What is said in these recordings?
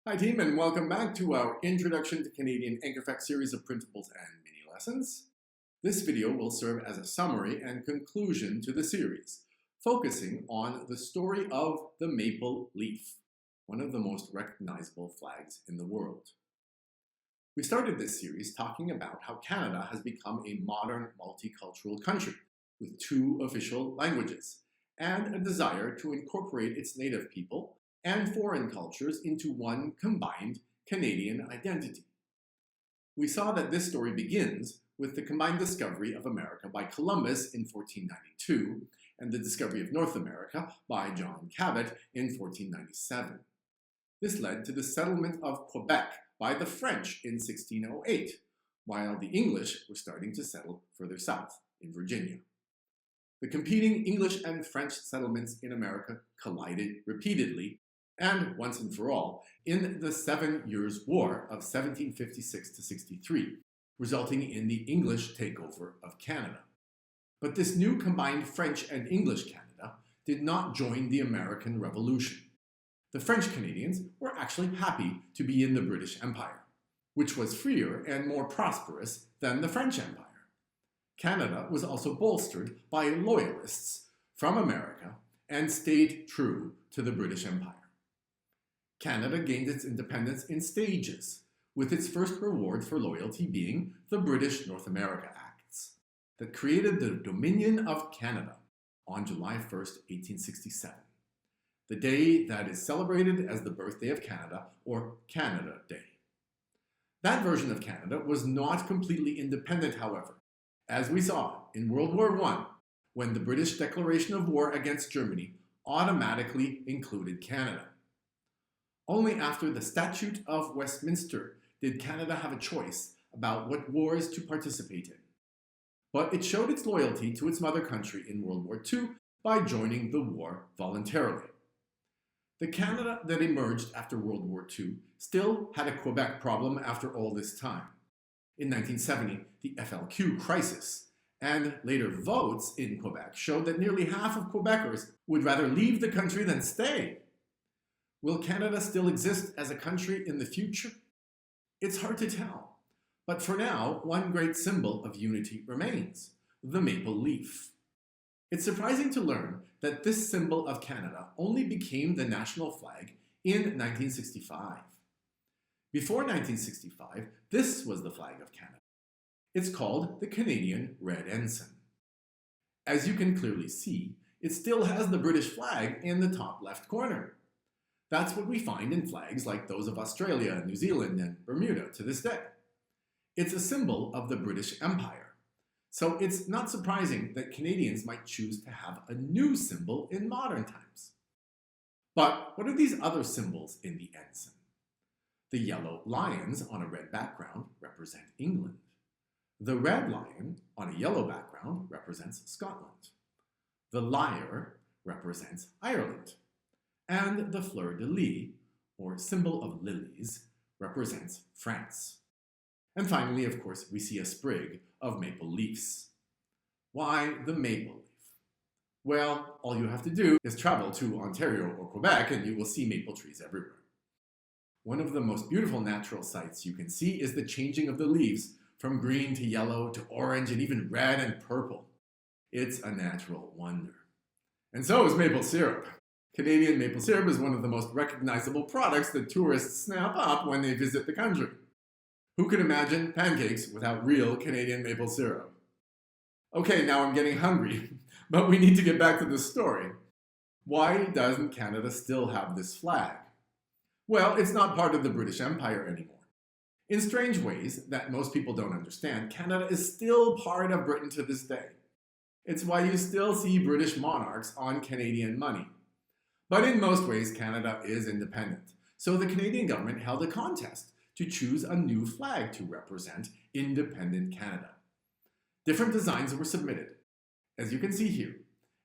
Hi team, and welcome back to our Introduction to Canadian Ink Effects series of printables and mini lessons. This video will serve as a summary and conclusion to the series, focusing on the story of the maple leaf, one of the most recognizable flags in the world. We started this series talking about how Canada has become a modern multicultural country with two official languages and a desire to incorporate its native people and foreign cultures into one combined Canadian identity. We saw that this story begins with the combined discovery of America by Columbus in 1492 and the discovery of North America by John Cabot in 1497. This led to the settlement of Quebec by the French in 1608, while the English were starting to settle further south in Virginia. The competing English and French settlements in America collided repeatedly and once and for all in the 7 Years' War of 1756 to 63, resulting in the English takeover of Canada. But this new combined French and English Canada did not join the American Revolution. The French Canadians were actually happy to be in the British Empire, which was freer and more prosperous than the French Empire. Canada was also bolstered by loyalists from America and stayed true to the British Empire. Canada gained its independence in stages, with its first reward for loyalty being the British North America Acts, that created the Dominion of Canada on July 1st, 1867, the day that is celebrated as the birthday of Canada, or Canada Day. That version of Canada was not completely independent, however, as we saw in World War I, when the British declaration of war against Germany automatically included Canada. Only after the Statute of Westminster did Canada have a choice about what wars to participate in. But it showed its loyalty to its mother country in World War II by joining the war voluntarily. The Canada that emerged after World War II still had a Quebec problem after all this time. In 1970, the FLQ crisis and later votes in Quebec showed that nearly half of Quebecers would rather leave the country than stay. Will Canada still exist as a country in the future? It's hard to tell, but for now, one great symbol of unity remains: the maple leaf. It's surprising to learn that this symbol of Canada only became the national flag in 1965. Before 1965, this was the flag of Canada. It's called the Canadian Red Ensign. As you can clearly see, it still has the British flag in the top left corner. That's what we find in flags like those of Australia, New Zealand, and Bermuda to this day. It's a symbol of the British Empire, so it's not surprising that Canadians might choose to have a new symbol in modern times. But what are these other symbols in the ensign? The yellow lions on a red background represent England. The red lion on a yellow background represents Scotland. The lyre represents Ireland. And the fleur-de-lis, or symbol of lilies, represents France. And finally, of course, we see a sprig of maple leaves. Why the maple leaf? Well, all you have to do is travel to Ontario or Quebec and you will see maple trees everywhere. One of the most beautiful natural sights you can see is the changing of the leaves from green to yellow to orange and even red and purple. It's a natural wonder. And so is maple syrup. Canadian maple syrup is one of the most recognizable products that tourists snap up when they visit the country. Who could imagine pancakes without real Canadian maple syrup? Okay, now I'm getting hungry, but we need to get back to the story. Why doesn't Canada still have this flag? Well, it's not part of the British Empire anymore. In strange ways that most people don't understand, Canada is still part of Britain to this day. It's why you still see British monarchs on Canadian money. But in most ways, Canada is independent. So the Canadian government held a contest to choose a new flag to represent independent Canada. Different designs were submitted, as you can see here,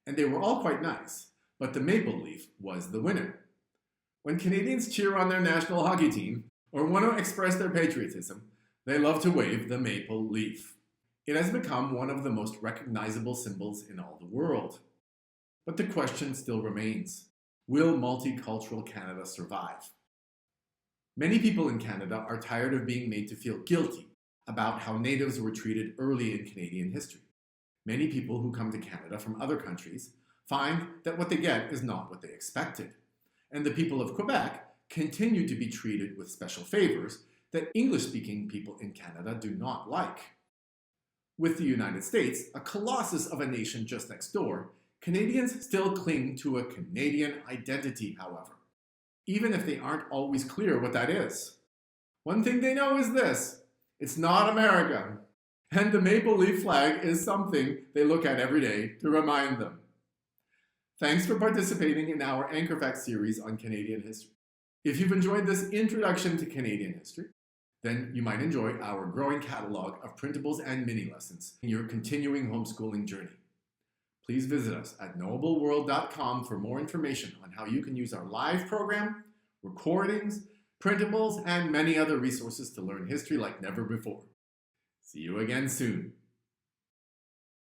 and they were all quite nice, but the maple leaf was the winner. When Canadians cheer on their national hockey team or want to express their patriotism, they love to wave the maple leaf. It has become one of the most recognizable symbols in all the world. But the question still remains: will multicultural Canada survive? Many people in Canada are tired of being made to feel guilty about how natives were treated early in Canadian history. Many people who come to Canada from other countries find that what they get is not what they expected. And the people of Quebec continue to be treated with special favors that English-speaking people in Canada do not like. With the United States, a colossus of a nation just next door, Canadians still cling to a Canadian identity, however, even if they aren't always clear what that is. One thing they know is this: it's not America. And the maple leaf flag is something they look at every day to remind them. Thanks for participating in our Anchor Fact series on Canadian history. If you've enjoyed this introduction to Canadian history, then you might enjoy our growing catalog of printables and mini lessons in your continuing homeschooling journey. Please visit us at knowableworld.com for more information on how you can use our live program, recordings, printables, and many other resources to learn history like never before. See you again soon.